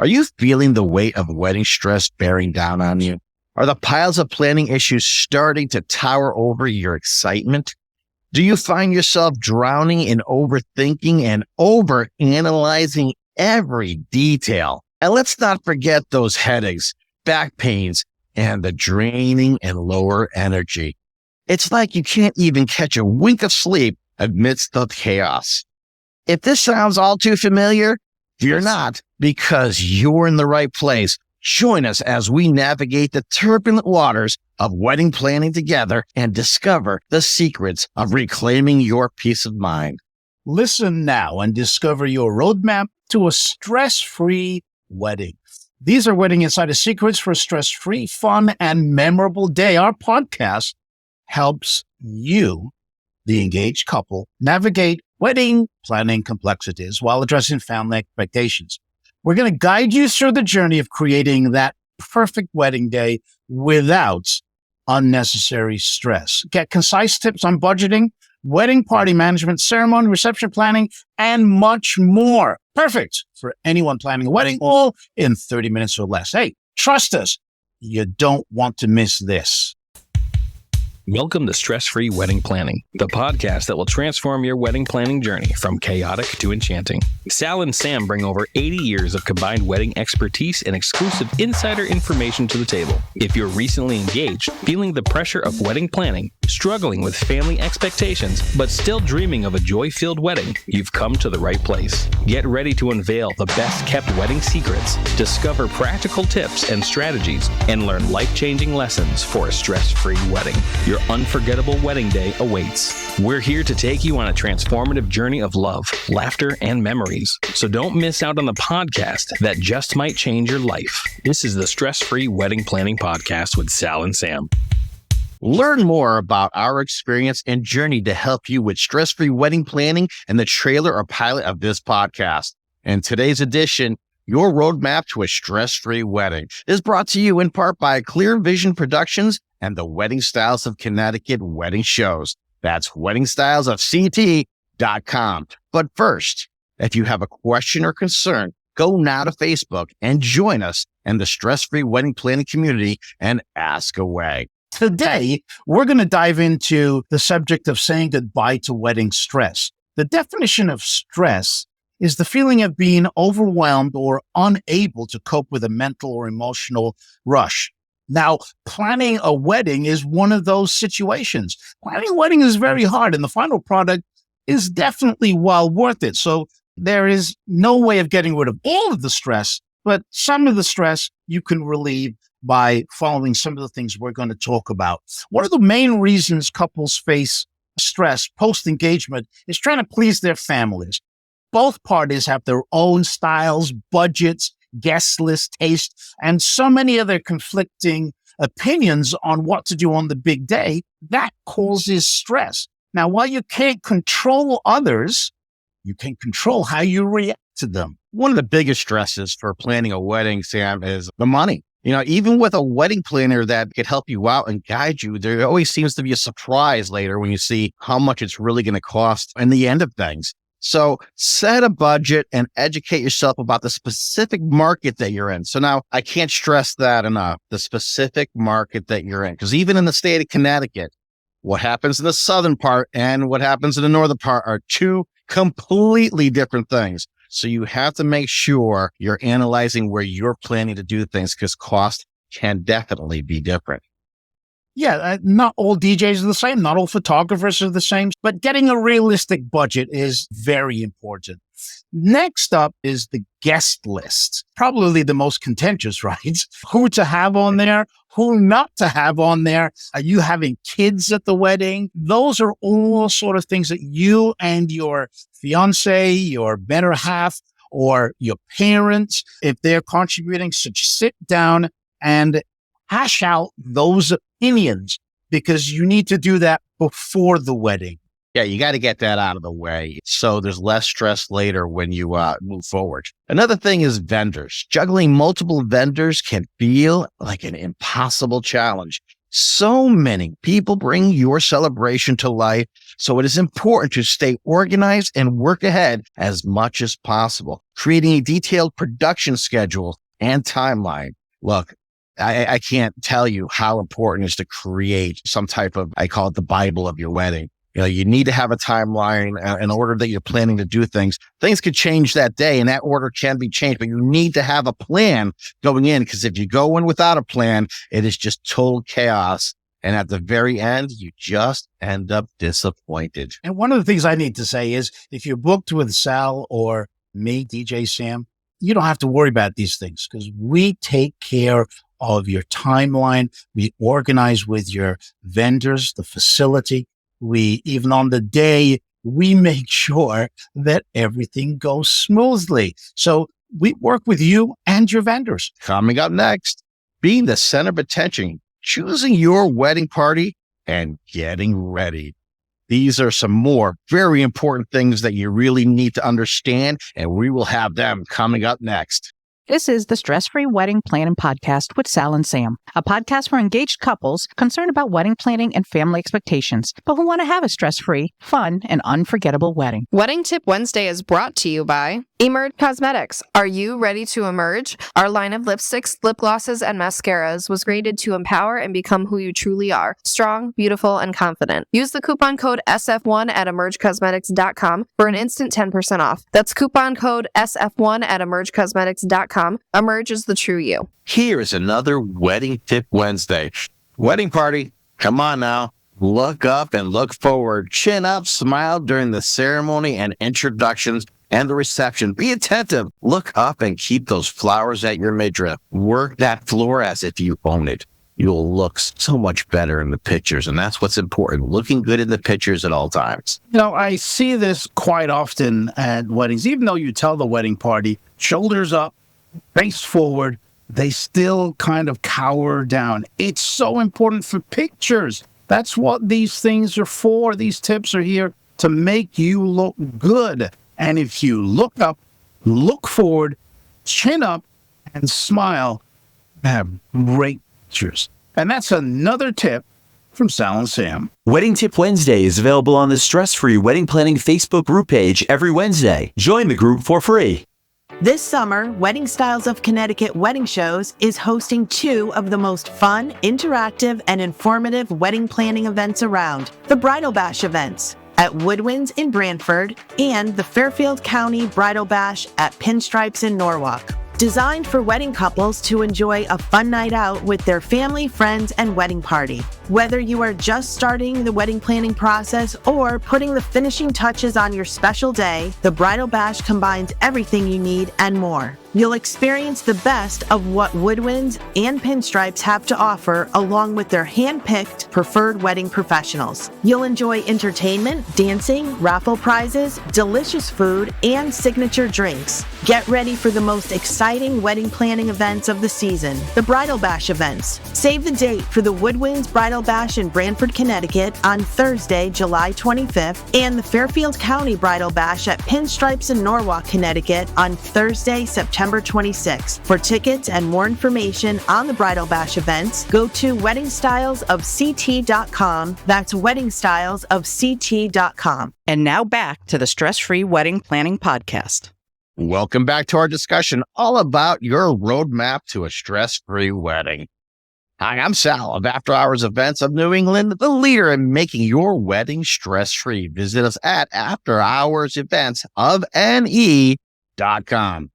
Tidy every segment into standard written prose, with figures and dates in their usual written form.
Are you feeling the weight of wedding stress bearing down on you? Are the piles of planning issues starting to tower over your excitement? Do you find yourself drowning in overthinking and overanalyzing every detail? And let's not forget those headaches, back pains, and the draining and lower energy. It's like you can't even catch a wink of sleep amidst the chaos. If this sounds all too familiar, fear not, because you're in the right place. Join us as we navigate the turbulent waters of wedding planning together and discover the secrets of reclaiming your peace of mind. Listen now and discover your roadmap to a stress-free wedding. These are Wedding Insider Secrets for a stress-free, fun, and memorable day. Our podcast helps you, the engaged couple, navigate wedding planning complexities while addressing family expectations. We're going to guide you through the journey of creating that perfect wedding day without unnecessary stress. Get concise tips on budgeting, wedding party management, ceremony, reception planning, and much more. Perfect for anyone planning a wedding, all in 30 minutes or less. Hey, trust us, you don't want to miss this. Welcome to Stress-Free Wedding Planning, the podcast that will transform your wedding planning journey from chaotic to enchanting. Sal and Sam bring over 80 years of combined wedding expertise and exclusive insider information to the table. If you're recently engaged, feeling the pressure of wedding planning, struggling with family expectations, but still dreaming of a joy-filled wedding, you've come to the right place. Get ready to unveil the best-kept wedding secrets, discover practical tips and strategies, and learn life-changing lessons for a stress-free wedding. Your unforgettable wedding day awaits. We're here to take you on a transformative journey of love, laughter, and memories. So don't miss out on the podcast that just might change your life. This is the Stress-Free Wedding Planning Podcast with Sal and Sam. Learn more about our experience and journey to help you with stress-free wedding planning and the trailer or pilot of this podcast. In today's edition, your roadmap to a stress-free wedding is brought to you in part by Clear Vision Productions and the Wedding Styles of Connecticut wedding shows. That's weddingstylesofct.com. But first, if you have a question or concern, go now to Facebook and join us in the stress-free wedding planning community and ask away. Today, we're going to dive into the subject of saying goodbye to wedding stress. The definition of stress is the feeling of being overwhelmed or unable to cope with a mental or emotional rush. Now, planning a wedding is one of those situations. Planning a wedding is very hard, and the final product is definitely well worth it. So there is no way of getting rid of all of the stress, but some of the stress you can relieve by following some of the things we're going to talk about. One of the main reasons couples face stress post-engagement is trying to please their families. Both parties have their own styles, budgets, guest list, taste, and so many other conflicting opinions on what to do on the big day. That causes stress. Now, while you can't control others, you can control how you react to them. One of the biggest stresses for planning a wedding, Sam, is the money. You know, even with a wedding planner that could help you out and guide you, there always seems to be a surprise later when you see how much it's really going to cost in the end of things. So set a budget and educate yourself about the specific market that you're in. So now I can't stress that enough, the specific market that you're in, because even in the state of Connecticut, what happens in the southern part and what happens in the northern part are two completely different things. So you have to make sure you're analyzing where you're planning to do things, because cost can definitely be different. Yeah, not all DJs are the same. Not all photographers are the same, but getting a realistic budget is very important. Next up is the guest list. Probably the most contentious, right? Who to have on there, who not to have on there. Are you having kids at the wedding? Those are all sort of things that you and your fiance, your better half, or your parents, if they're contributing, should sit down and hash out those opinions, because you need to do that before the wedding. Yeah, you got to get that out of the way so there's less stress later when you move forward. Another thing is vendors. Juggling multiple vendors can feel like an impossible challenge. So many people bring your celebration to life, so it is important to stay organized and work ahead as much as possible, creating a detailed production schedule and timeline. Look, I can't tell you how important it is to create some type of, I call it the Bible of your wedding. You need to have a timeline in order that you're planning to do things. Things could change that day and that order can be changed, but you need to have a plan going in, because if you go in without a plan, it is just total chaos. And at the very end, you just end up disappointed. And one of the things I need to say is if you're booked with Sal or me, DJ Sam, you don't have to worry about these things because we take care of your timeline. We organize with your vendors, the facility. We, even on the day, we make sure that everything goes smoothly. So we work with you and your vendors. Coming up next, being the center of attention, choosing your wedding party, and getting ready. These are some more very important things that you really need to understand, and we will have them coming up next. This is the Stress-Free Wedding Planning Podcast with Sal and Sam, a podcast for engaged couples concerned about wedding planning and family expectations, but who want to have a stress-free, fun, and unforgettable wedding. Wedding Tip Wednesday is brought to you by Emerge Cosmetics. Are you ready to emerge? Our line of lipsticks, lip glosses, and mascaras was created to empower and become who you truly are, strong, beautiful, and confident. Use the coupon code SF1 at emergecosmetics.com for an instant 10% off. That's coupon code SF1 at emergecosmetics.com. Emerge is the true you. Here is another Wedding Tip Wednesday. Wedding party, come on now. Look up and look forward. Chin up, smile during the ceremony and introductions and the reception. Be attentive. Look up and keep those flowers at your midriff. Work that floor as if you own it. You'll look so much better in the pictures, and that's what's important. Looking good in the pictures at all times. I see this quite often at weddings. Even though you tell the wedding party, shoulders up, face forward, they still kind of cower down. It's so important for pictures. That's what these things are for. These tips are here to make you look good. And if you look up, look forward, chin up, and smile, have great pictures. And that's another tip from Sal and Sam. Wedding Tip Wednesday is available on the Stress-Free Wedding Planning Facebook group page every Wednesday. Join the group for free. This summer, Wedding Styles of Connecticut Wedding Shows is hosting 2 of the most fun, interactive, and informative wedding planning events around. The Bridal Bash events at Woodwinds in Branford and the Fairfield County Bridal Bash at Pinstripes in Norwalk. Designed for wedding couples to enjoy a fun night out with their family, friends, and wedding party. Whether you are just starting the wedding planning process or putting the finishing touches on your special day, the Bridal Bash combines everything you need and more. You'll experience the best of what Woodwinds and Pinstripes have to offer, along with their hand-picked preferred wedding professionals. You'll enjoy entertainment, dancing, raffle prizes, delicious food, and signature drinks. Get ready for the most exciting wedding planning events of the season, the Bridal Bash events. Save the date for the Woodwinds Bridal Bash in Branford, Connecticut on Thursday, July 25th, and the Fairfield County Bridal Bash at Pinstripes in Norwalk, Connecticut on Thursday, September 26th. For tickets and more information on the Bridal Bash events, go to weddingstylesofct.com. That's weddingstylesofct.com. And now back to the Stress-Free Wedding Planning Podcast. Welcome back to our discussion all about your roadmap to a stress-free wedding. Hi, I'm Sal of After Hours Events of New England, the leader in making your wedding stress-free. Visit us at afterhoursevents.com.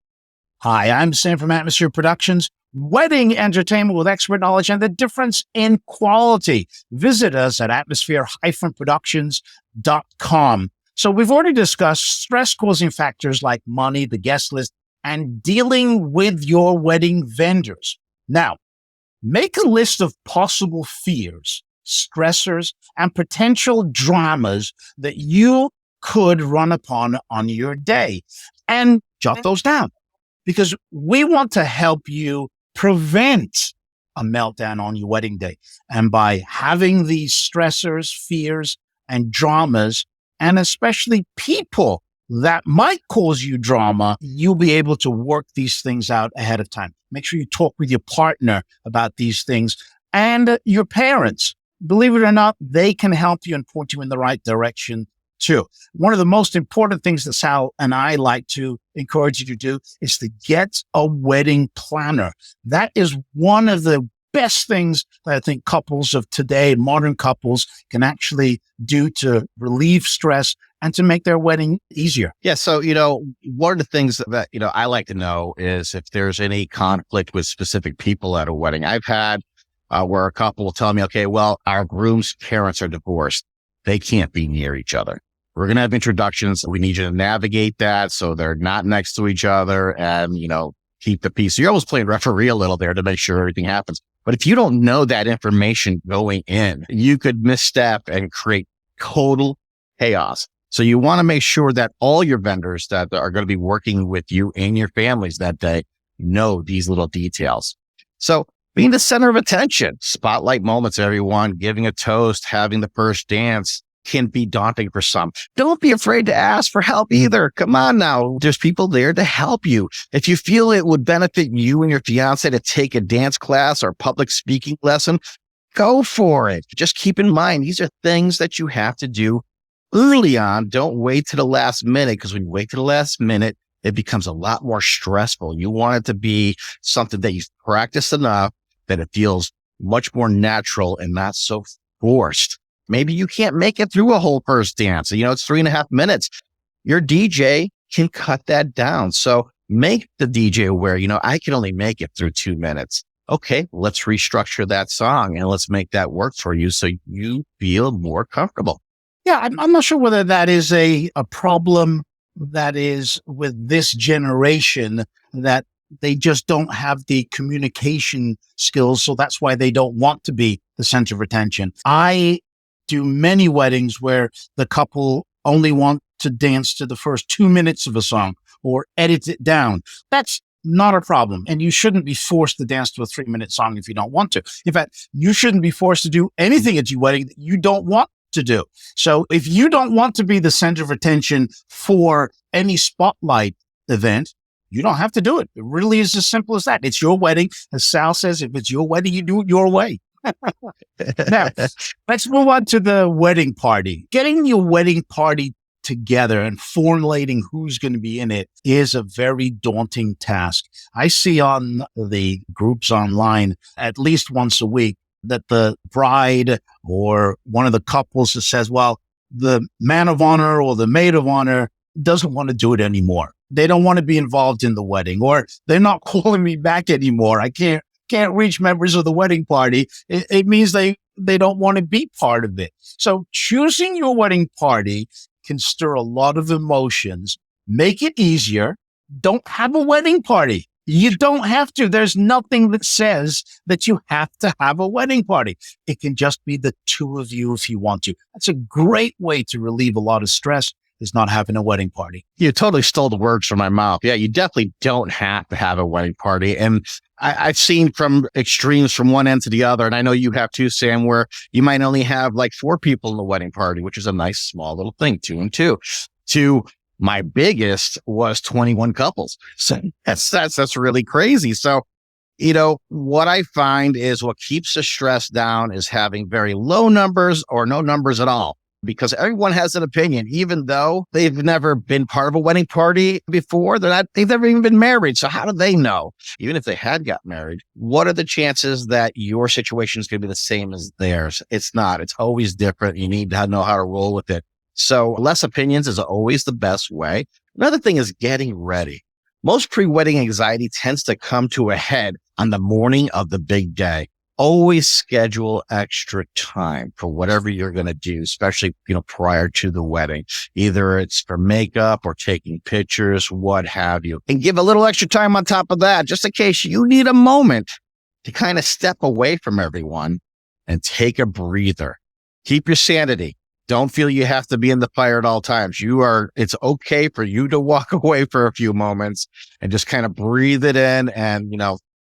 Hi, I'm Sam from Atmosphere Productions, wedding entertainment with expert knowledge and the difference in quality. Visit us at atmosphere-productions.com. So we've already discussed stress-causing factors like money, the guest list, and dealing with your wedding vendors. Now, make a list of possible fears, stressors, and potential dramas that you could run upon on your day, and jot those down. Because we want to help you prevent a meltdown on your wedding day. And by having these stressors, fears, and dramas, and especially people that might cause you drama, you'll be able to work these things out ahead of time. Make sure you talk with your partner about these things and your parents. Believe it or not, they can help you and point you in the right direction too. One of the most important things that Sal and I like to encourage you to do is to get a wedding planner. That is one of the best things that I think couples of today, modern couples, can actually do to relieve stress and to make their wedding easier. Yeah. So, one of the things that, I like to know is if there's any conflict with specific people at a wedding. I've had where a couple will tell me, okay, well, our groom's parents are divorced. They can't be near each other. We're going to have introductions. We need you to navigate that so they're not next to each other and, keep the peace. So you're almost playing referee a little there to make sure everything happens. But if you don't know that information going in, you could misstep and create total chaos. So you want to make sure that all your vendors that are going to be working with you and your families that day know these little details. So being the center of attention, spotlight moments, everyone, giving a toast, having the first dance can be daunting for some. Don't be afraid to ask for help either. Come on now. There's people there to help you. If you feel it would benefit you and your fiance to take a dance class or public speaking lesson, go for it. Just keep in mind, these are things that you have to do early on. Don't wait to the last minute, because when you wait to the last minute, it becomes a lot more stressful. You want it to be something that you've practiced enough that it feels much more natural and not so forced. Maybe you can't make it through a whole first dance. It's 3.5 minutes. Your DJ can cut that down. So make the DJ aware, I can only make it through 2 minutes. Okay, let's restructure that song and let's make that work for you so you feel more comfortable. Yeah, I'm not sure whether that is a problem that is with this generation, that they just don't have the communication skills. So that's why they don't want to be the center of attention. I do many weddings where the couple only want to dance to the first 2 minutes of a song or edit it down. That's not a problem. And you shouldn't be forced to dance to a 3-minute song if you don't want to. In fact, you shouldn't be forced to do anything at your wedding that you don't want to do. So if you don't want to be the center of attention for any spotlight event, you don't have to do it. It really is as simple as that. It's your wedding. As Sal says, if it's your wedding, you do it your way. Now, let's move on to the wedding party. Getting your wedding party together and formulating who's going to be in it is a very daunting task. I see on the groups online at least once a week that the bride or one of the couples that says, well, the man of honor or the maid of honor doesn't want to do it anymore. They don't want to be involved in the wedding, or they're not calling me back anymore. I can't reach members of the wedding party. It means they don't want to be part of it. So choosing your wedding party can stir a lot of emotions. Make it easier. Don't have a wedding party. You don't have to. There's nothing that says that you have to have a wedding party. It can just be the two of you if you want to. That's a great way to relieve a lot of stress, is not having a wedding party. You totally stole the words from my mouth. Yeah, you definitely don't have to have a wedding party. And I've seen from extremes from one end to the other. And I know you have too, Sam, where you might only have like 4 people in the wedding party, which is a nice small little thing, 2 and 2. To my biggest was 21 couples. So that's really crazy. So, what I find is what keeps the stress down is having very low numbers or no numbers at all. Because everyone has an opinion, even though they've never been part of a wedding party before. They've never even been married. So how do they know? Even if they had got married, what are the chances that your situation is going to be the same as theirs? It's not. It's always different. You need to know how to roll with it. So less opinions is always the best way. Another thing is getting ready. Most pre-wedding anxiety tends to come to a head on the morning of the big day. Always schedule extra time for whatever you're going to do, especially, prior to the wedding. Either it's for makeup or taking pictures, what have you. And give a little extra time on top of that, just in case you need a moment to kind of step away from everyone and take a breather. Keep your sanity. Don't feel you have to be in the fire at all times. It's okay for you to walk away for a few moments and just kind of breathe it in and,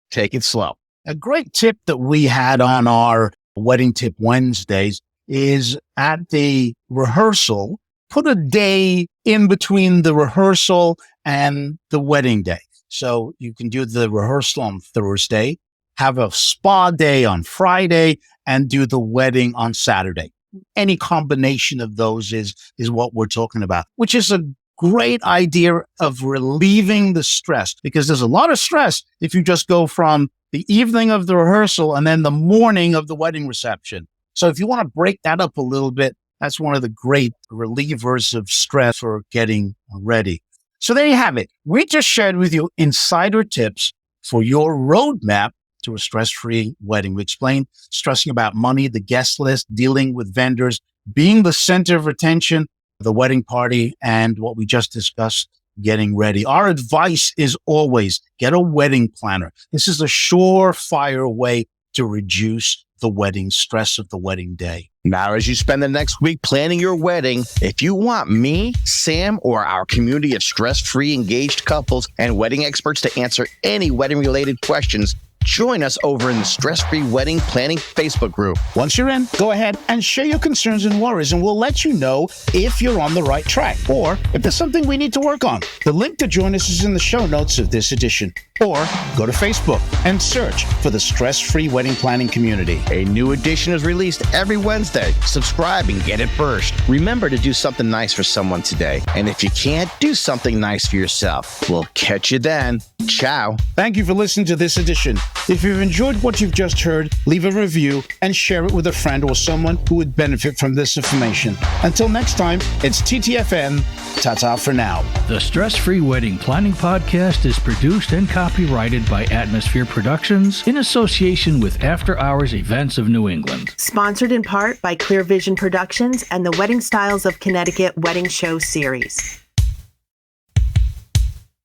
take it slow. A great tip that we had on our Wedding Tip Wednesdays is at the rehearsal, put a day in between the rehearsal and the wedding day. So you can do the rehearsal on Thursday have a spa day on Friday, and do the wedding on Saturday. Any combination of those is what we're talking about, which is a great idea of relieving the stress, because there's a lot of stress if you just go from the evening of the rehearsal and then the morning of the wedding reception. So if you want to break that up a little bit, that's one of the great relievers of stress for getting ready. So there you have it. We just shared with you insider tips for your roadmap to a stress-free wedding. We explained stressing about money, the guest list, dealing with vendors, being the center of attention, the wedding party, and what we just discussed, getting ready. Our advice is always get a wedding planner. This is a surefire way to reduce the wedding stress of the wedding day. Now, as you spend the next week planning your wedding, if you want me, Sam, or our community of stress-free engaged couples and wedding experts to answer any wedding-related questions, join us over in the Stress-Free Wedding Planning Facebook group. Once you're in, go ahead and share your concerns and worries, and we'll let you know if you're on the right track or if there's something we need to work on. The link to join us is in the show notes of this edition. Or go to Facebook and search for the Stress-Free Wedding Planning Community. A new edition is released every Wednesday. Subscribe and get it first. Remember to do something nice for someone today. And if you can't, do something nice for yourself. We'll catch you then. Ciao. Thank you for listening to this edition. If you've enjoyed what you've just heard, leave a review and share it with a friend or someone who would benefit from this information. Until next time, it's TTFN. Ta-ta for now. The Stress-Free Wedding Planning Podcast is produced and copyrighted by Atmosphere Productions in association with After Hours Events of New England. Sponsored in part by Clear Vision Productions and the Wedding Styles of Connecticut Wedding Show series.